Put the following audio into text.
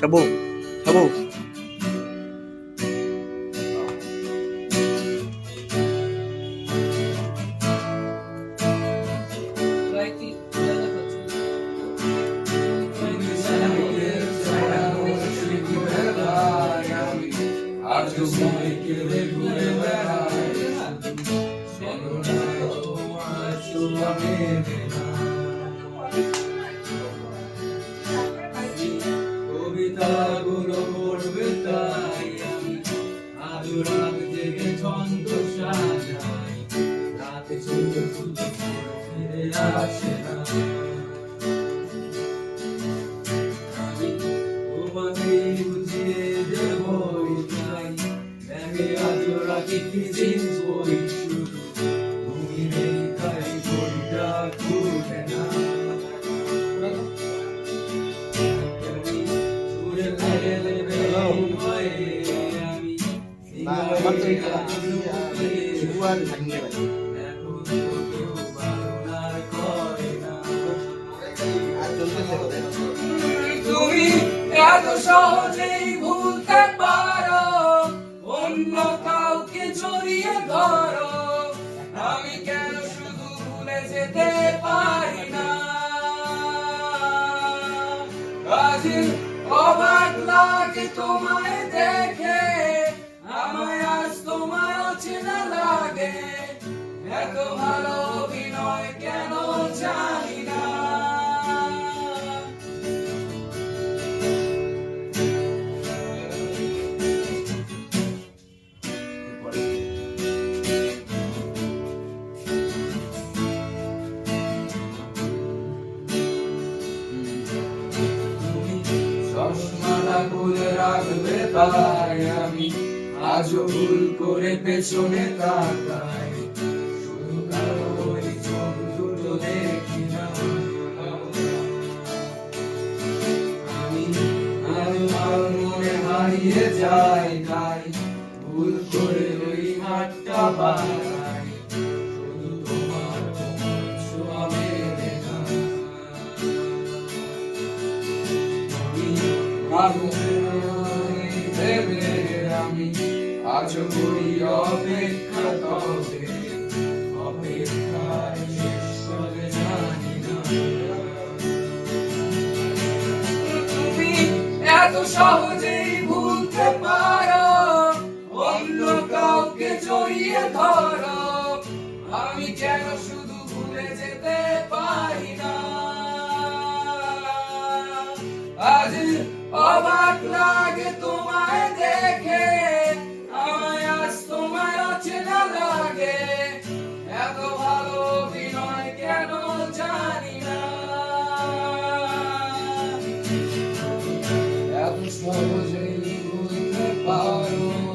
সাবু সাবু কবিতাগুলো পড়বে তাই আমি আজ রাত জেগে ছন্দ সাজাই রাতে শুধু শুধু ফিরে আসে না আমি তোমাকেই বুঝিয়ে দেবই তাই দেখে আজ রাতে ফিজিং বই শুরু তুমি নেই তাই বইটা খুলে না তুমি এত সহজেই ভুলতে পারো অন্য কাউকে জড়িয়ে ধরো আমি কেন শুধু ভুলে যেতে পারি না আজ অবাক লাগে তোমায় দেখে আমায় আজ তোমায় অচেনা লাগে এত ভালো অভিনয় কেন জানি না চশমাটা খুলে রাখবে তাই আমি আজও ভুল করে পেছনে তাকাই শুধু কারো ওই চোখ দুটো দেখি না আমি আমার মনে হারিয়ে যাই তাই ভুল করে ওই হাতটা বাড়াই শুধু তোমার ছোঁয়া মেলে না আমি আজ করি অপেক্ষা তবে অপেক্ষায় শেষ হবে জানি না তুমি এত সহজেই ভুলতে পারো অন্য কাউকে জড়িয়ে ধরো আমি কেন শুধু ভুলে যেতে পারি না আজ অবাক লাগে তোমায় দেখে আমায় আজ তোমায় অচেনা লাগে এত ভালো অভিনয় কেন জানি না এত সহজেই ভুলতে পারো